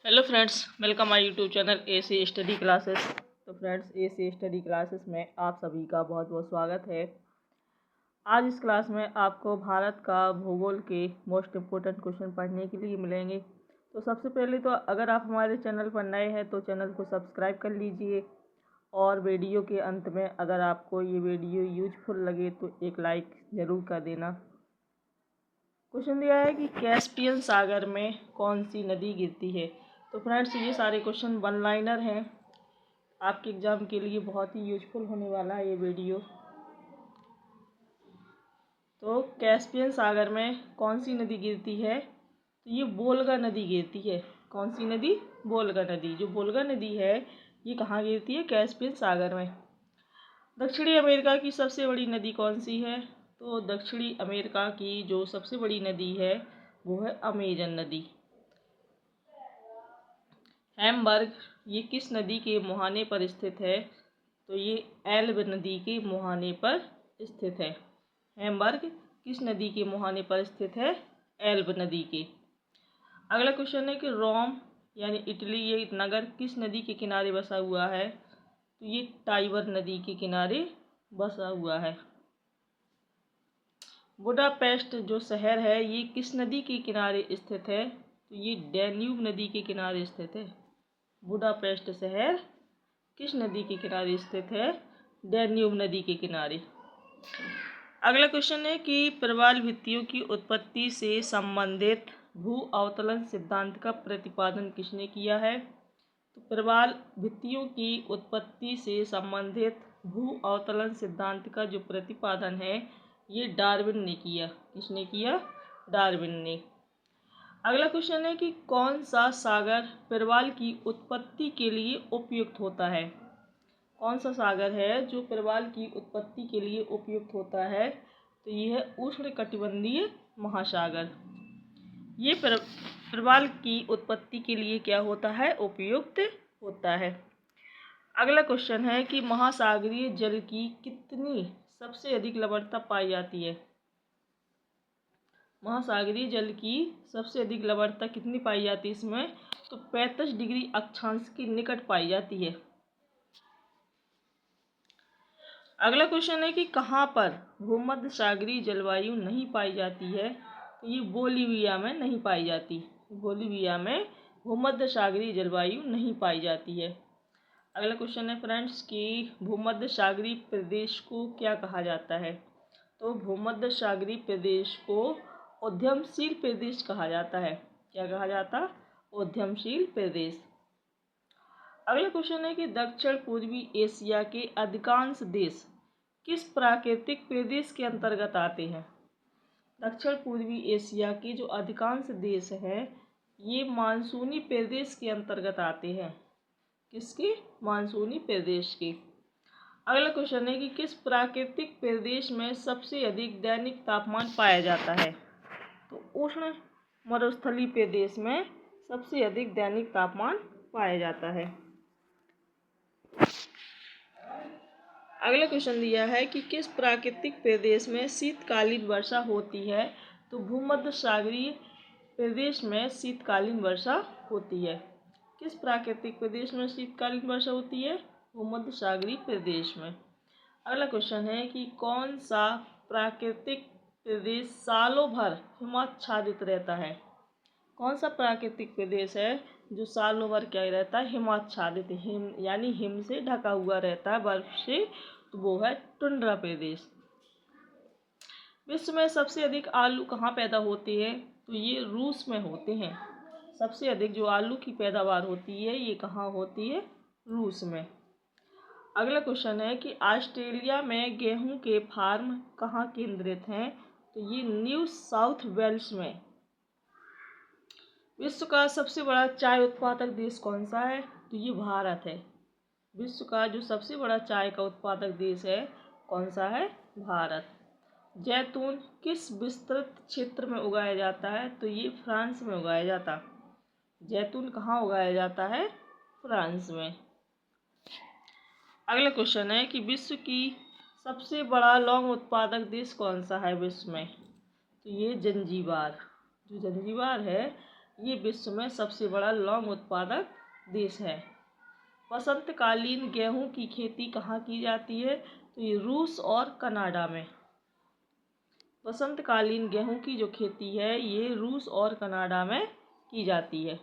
Hello friends, welcome my YouTube channel AC study classes. तो friends, AC study classes में आप सभी का बहुत बहुत स्वागत है। आज इस क्लास में आपको भारत का भूगोल के मोस्ट इम्पोर्टेंट क्वेश्चन पढ़ने के लिए मिलेंगे। तो सबसे पहले तो अगर आप हमारे चैनल पर नए हैं तो चैनल को सब्सक्राइब कर लीजिए, और वीडियो के अंत में अगर आपको ये वीडियो यूजफुल लगे तो एक लाइक ज़रूर कर देना। क्वेश्चन दिया है कि कैस्पियन सागर में कौन सी नदी गिरती है। तो फ्रेंड्स, ये सारे क्वेश्चन वन लाइनर हैं, आपके एग्ज़ाम के लिए बहुत ही यूजफुल होने वाला है ये वीडियो। तो कैस्पियन सागर में कौन सी नदी गिरती है, तो ये वोल्गा नदी गिरती है। कौन सी नदी? वोल्गा नदी। जो वोल्गा नदी है ये कहाँ गिरती है? कैस्पियन सागर में। दक्षिणी अमेरिका की सबसे बड़ी नदी कौन सी है? तो दक्षिणी अमेरिका की जो सबसे बड़ी नदी है वो है अमेजन नदी। हैम्बर्ग ये किस नदी के मुहाने पर स्थित है? तो ये एल्ब नदी के मुहाने पर स्थित है। हैम्बर्ग किस नदी के मुहाने पर स्थित है? एल्ब नदी के। अगला क्वेश्चन है कि रोम यानी इटली ये नगर किस नदी के किनारे बसा हुआ है? तो ये टाइबर नदी के किनारे बसा हुआ है। बुडापेस्ट जो शहर है ये किस नदी के किनारे स्थित है? तो ये डैन्यूब नदी के किनारे स्थित है। बुडापेस्ट शहर किस नदी के किनारे स्थित है? डैन्यूब नदी के किनारे। अगला क्वेश्चन है कि प्रवाल भित्तियों की उत्पत्ति से संबंधित भू अवतरण सिद्धांत का प्रतिपादन किसने किया है? तो प्रवाल भित्तियों की उत्पत्ति से संबंधित भू अवतरण सिद्धांत का जो प्रतिपादन है ये डार्विन ने किया। किसने किया? डार्विन ने। अगला क्वेश्चन है कि कौन सा सागर प्रवाल की उत्पत्ति के लिए उपयुक्त होता है? कौन सा सागर है जो प्रवाल की उत्पत्ति के लिए उपयुक्त होता है? तो ये है उष्णकटिबंधीय महासागर। ये प्रवाल की उत्पत्ति के लिए क्या होता है? उपयुक्त होता है। अगला क्वेश्चन है कि महासागरीय जल की कितनी सबसे अधिक लवणता पाई जाती है? महासागरीय जल की सबसे अधिक लवणता कितनी पाई जाती है इसमें? तो 35 डिग्री अक्षांश के निकट पाई जाती है। अगला क्वेश्चन है कि कहाँ पर भूमध्य सागरीय जलवायु नहीं पाई जाती है? तो ये बोलीविया में नहीं पाई जाती। बोलीविया में भूमध्य सागरीय जलवायु नहीं पाई जाती है। अगला क्वेश्चन है फ्रेंड्स कि भूमध्य सागरीय प्रदेश को क्या कहा जाता है? तो भूमध्य सागरीय प्रदेश को उद्यमशील प्रदेश कहा जाता है। क्या कहा जाता? उद्यमशील प्रदेश। अगला क्वेश्चन है कि दक्षिण पूर्वी एशिया के अधिकांश देश किस प्राकृतिक प्रदेश के अंतर्गत आते हैं? दक्षिण पूर्वी एशिया के जो अधिकांश देश हैं ये मानसूनी प्रदेश के अंतर्गत आते हैं। किसके? मानसूनी प्रदेश के। अगला क्वेश्चन है कि किस प्राकृतिक प्रदेश में सबसे अधिक दैनिक तापमान पाया जाता है? तो उष्ण मरुस्थलीय प्रदेश में सबसे अधिक दैनिक तापमान पाया जाता है। अगला क्वेश्चन दिया है कि किस प्राकृतिक प्रदेश में शीतकालीन वर्षा होती है? तो भूमध्य सागरीय प्रदेश में शीतकालीन वर्षा होती है। किस प्राकृतिक प्रदेश में शीतकालीन वर्षा होती है? भूमध्य सागरीय प्रदेश में। अगला क्वेश्चन है कि कौन सा प्राकृतिक प्रदेश सालों भर हिमाच्छादित रहता है? कौन सा प्राकृतिक प्रदेश है जो सालों भर क्या रहता है? हिमाच्छादित, हिम यानी हिम से ढका हुआ रहता है, बर्फ से। तो वो है टुंड्रा प्रदेश। विश्व में सबसे अधिक आलू कहाँ पैदा होते हैं? तो ये रूस में होते हैं। सबसे अधिक जो आलू की पैदावार होती है ये कहाँ होती है? रूस में। अगला क्वेश्चन है कि ऑस्ट्रेलिया में गेहूं के फार्म कहाँ केंद्रित हैं? तो ये न्यू साउथ वेल्स में। विश्व का सबसे बड़ा चाय उत्पादक देश कौन सा है? तो ये भारत है। विश्व का जो सबसे बड़ा चाय का उत्पादक देश है कौन सा है? भारत। जैतून किस विस्तृत क्षेत्र में उगाया जाता है? तो ये फ्रांस में उगाया जाता। जैतून कहाँ उगाया जाता है? फ्रांस में। अगला क्वेश्चन है कि विश्व की सबसे बड़ा लौंग उत्पादक देश कौन सा है विश्व में? तो ये जंजीबार। जो जंजीबार है ये विश्व में सबसे बड़ा लौंग उत्पादक देश है। वसंतकालीन गेहूं की खेती कहाँ की जाती है? तो ये रूस और कनाडा में। वसंतकालीन गेहूं की जो खेती है ये रूस और कनाडा में की जाती है।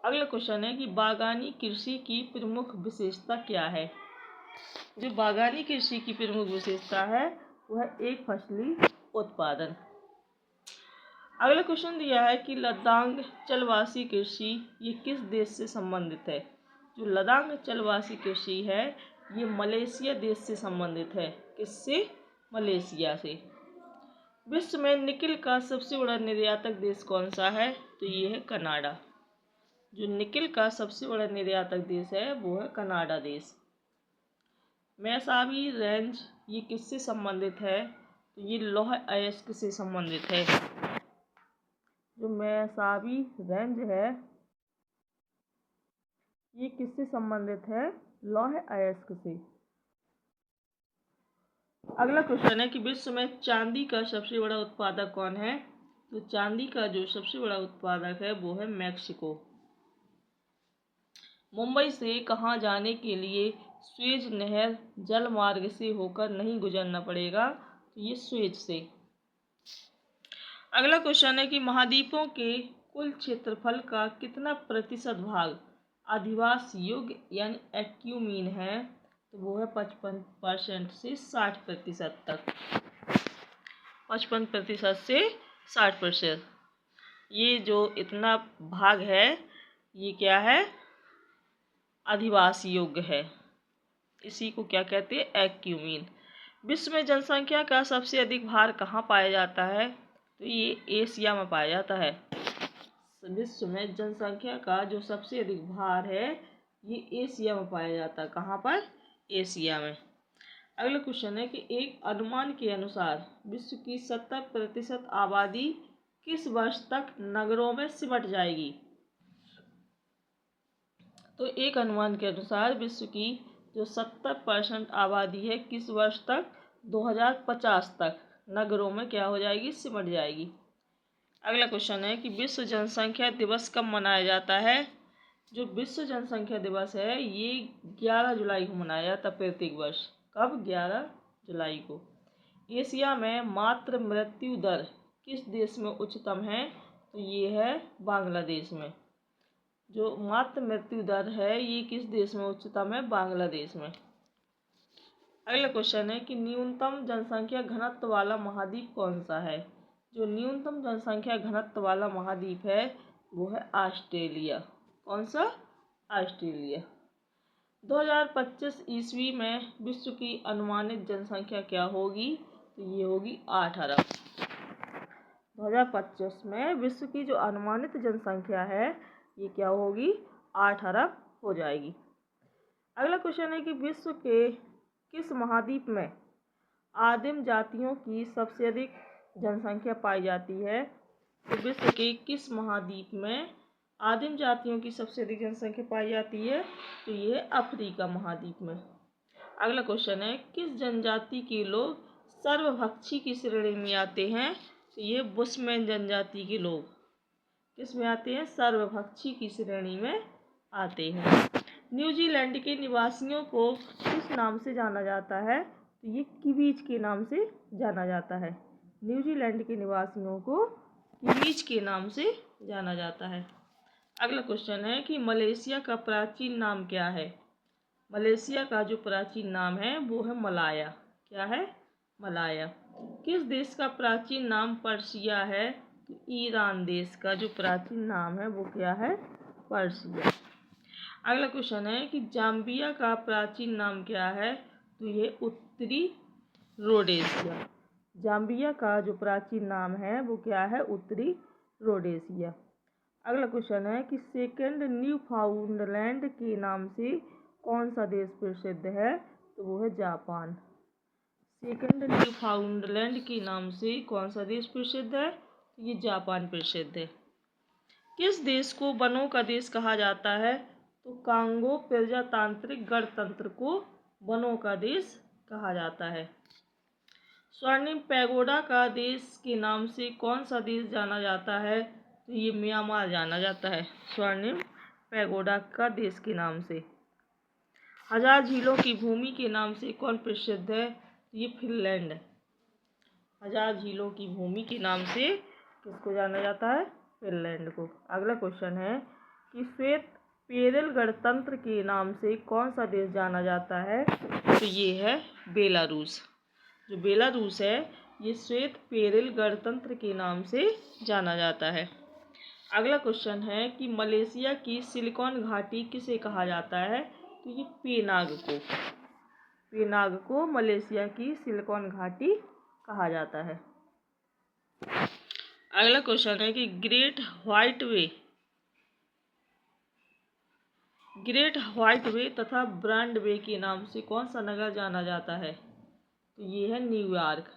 अगला क्वेश्चन है कि बागानी कृषि की प्रमुख विशेषता क्या है? जो बागानी कृषि की प्रमुख विशेषता है वह एक फसली उत्पादन। अगला क्वेश्चन दिया है कि लद्दाख चलवासी कृषि ये किस देश से संबंधित है? जो लद्दाख चलवासी कृषि है ये मलेशिया देश से संबंधित है। किससे? मलेशिया से। विश्व में निकिल का सबसे बड़ा निर्यातक देश कौन सा है? तो ये है कनाडा। जो निकिल का सबसे बड़ा निर्यातक देश है वो है कनाडा देश। मैसाबी रेंज ये किससे संबंधित है? तो ये लौह अयस्क से संबंधित है। जो मैसाबी रेंज है ये किससे संबंधित है? लौह अयस्क से। अगला क्वेश्चन है कि विश्व में चांदी का सबसे बड़ा उत्पादक कौन है? तो चांदी का जो सबसे बड़ा उत्पादक है वो है मैक्सिको। मुंबई से कहाँ जाने के लिए स्वेज नहर जल मार्ग से होकर नहीं गुजरना पड़ेगा? तो ये स्वेज से। अगला क्वेश्चन है कि महाद्वीपों के कुल क्षेत्रफल का कितना प्रतिशत भाग अधिवास योग्य यानी एक्यूमीन है? तो वो है 55% से 60% तक। 55% से 60%। ये जो इतना भाग है ये क्या है? अधिवास योग्य है। इसी को क्या कहते हैं? एक्यूमीन। विश्व में जनसंख्या का सबसे अधिक भार कहाँ पाया जाता है? तो ये एशिया में पाया जाता है। विश्व में जनसंख्या का जो सबसे अधिक भार है ये एशिया में पाया जाता है। कहाँ पर? एशिया में। अगला क्वेश्चन है कि एक अनुमान के अनुसार विश्व की 70% आबादी किस वर्ष तक नगरों में सिमट जाएगी? तो एक अनुमान के अनुसार विश्व की जो 70% आबादी है किस वर्ष तक? 2050 तक नगरों में क्या हो जाएगी? सिमट जाएगी। अगला क्वेश्चन है कि विश्व जनसंख्या दिवस कब मनाया जाता है? जो विश्व जनसंख्या दिवस है ये 11 जुलाई को मनाया जाता है प्रत्येक वर्ष। कब? 11 जुलाई को। एशिया में मातृ मृत्यु दर किस देश में उच्चतम है? तो ये है बांग्लादेश में। जो मातृ मृत्यु दर है ये किस देश में उच्चतम है? बांग्लादेश में। अगला क्वेश्चन है कि न्यूनतम जनसंख्या घनत्व वाला महाद्वीप कौन सा है? जो न्यूनतम जनसंख्या घनत्व वाला महाद्वीप है वो है ऑस्ट्रेलिया। कौन सा? ऑस्ट्रेलिया। 2025 ईस्वी में विश्व की अनुमानित जनसंख्या क्या होगी? तो ये होगी 8 अरब। 2025 में विश्व की जो अनुमानित जनसंख्या है ये क्या होगी? 8 अरब हो जाएगी। अगला क्वेश्चन है कि विश्व के किस महाद्वीप में आदिम जातियों की सबसे अधिक जनसंख्या पाई जाती है? तो विश्व के किस महाद्वीप में आदिम जातियों की सबसे अधिक जनसंख्या पाई जाती है? तो ये अफ्रीका महाद्वीप में। अगला क्वेश्चन है किस जनजाति के लोग सर्वभक्षी की श्रेणी में आते हैं? तो ये बुशमैन जनजाति के लोग किस में आते हैं? सर्वभक्षी की श्रेणी में आते हैं। न्यूजीलैंड के निवासियों को किस नाम से जाना जाता है? तो ये किवीज के नाम से जाना जाता है। न्यूजीलैंड के निवासियों को किवीज के नाम से जाना जाता है। अगला क्वेश्चन है कि मलेशिया का प्राचीन नाम क्या है? मलेशिया का जो प्राचीन नाम है वो है मलाया। क्या है? मलाया। किस देश का प्राचीन नाम पर्शिया है? तो ईरान देश का जो प्राचीन नाम है वो क्या है? पर्शिया। अगला क्वेश्चन है कि जाम्बिया का प्राचीन नाम क्या है? तो ये उत्तरी रोडेशिया। जाम्बिया का जो प्राचीन नाम है वो क्या है? उत्तरी रोडेशिया। अगला क्वेश्चन है कि सेकंड न्यूफाउंडलैंड के नाम से कौन सा देश प्रसिद्ध है? तो वो है जापान। सेकंड न्यूफाउंडलैंड के नाम से कौन सा देश प्रसिद्ध है? तो ये जापान प्रसिद्ध है। किस देश को वनों का देश कहा जाता है? तो कांगो प्रजातांत्रिक गणतंत्र को वनों का देश कहा जाता है। स्वर्णिम पैगोडा का देश के नाम से कौन सा देश जाना जाता है? तो ये म्यांमार जाना जाता है स्वर्णिम पैगोडा का देश के नाम से। 1000 झीलों की भूमि के नाम से कौन प्रसिद्ध है? ये फिनलैंड है। 1000 झीलों की भूमि के नाम से किसको जाना जाता है? फिनलैंड को। अगला क्वेश्चन है कि श्वेत पेरेल गणतंत्र के नाम से कौन सा देश जाना जाता है? तो ये है बेलारूस। जो बेलारूस है ये श्वेत पेरेल गणतंत्र के नाम से जाना जाता है। अगला क्वेश्चन है कि मलेशिया की सिलिकॉन घाटी किसे कहा जाता है? तो ये पेनांग को मलेशिया की सिलिकॉन घाटी कहा जाता है। अगला क्वेश्चन है कि ग्रेट व्हाइट वे तथा ब्रॉड वे के नाम से कौन सा नगर जाना जाता है? तो ये है न्यूयॉर्क।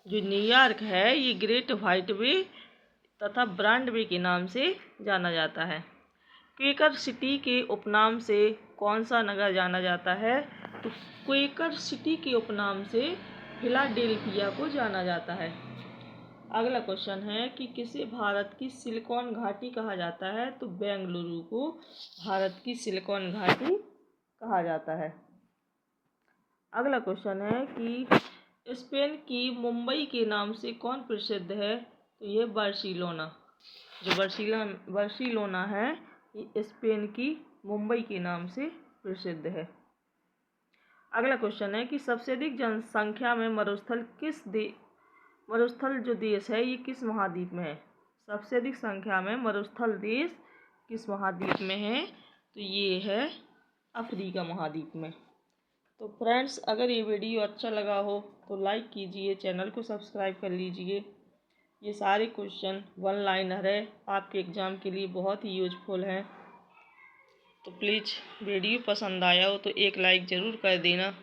जो न्यूयॉर्क है ये ग्रेट व्हाइट वे तथा ब्रॉड वे के नाम से जाना जाता है। क्वेकर सिटी के उपनाम से कौन सा नगर जाना जाता है? तो क्वेकर सिटी के उपनाम से फिलाडेल्फिया को जाना जाता है। अगला क्वेश्चन है कि किसे भारत की सिलिकॉन घाटी कहा जाता है? तो बेंगलुरु को भारत की सिलिकॉन घाटी कहा जाता है। अगला क्वेश्चन है कि स्पेन की मुंबई के नाम से कौन प्रसिद्ध है? तो ये बार्सिलोना। जो बार्सिलोना है ये स्पेन की मुंबई के नाम से प्रसिद्ध है। अगला क्वेश्चन है कि सबसे अधिक जनसंख्या में मरुस्थल जो देश है ये किस महाद्वीप में है? सबसे अधिक संख्या में मरुस्थल देश किस महाद्वीप में है? तो ये है अफ्रीका महाद्वीप में। तो फ्रेंड्स, अगर ये वीडियो अच्छा लगा हो तो लाइक कीजिए, चैनल को सब्सक्राइब कर लीजिए। ये सारे क्वेश्चन वन लाइनर है, आपके एग्ज़ाम के लिए बहुत ही यूजफुल हैं। तो प्लीज़ वीडियो पसंद आया हो तो एक लाइक ज़रूर कर देना।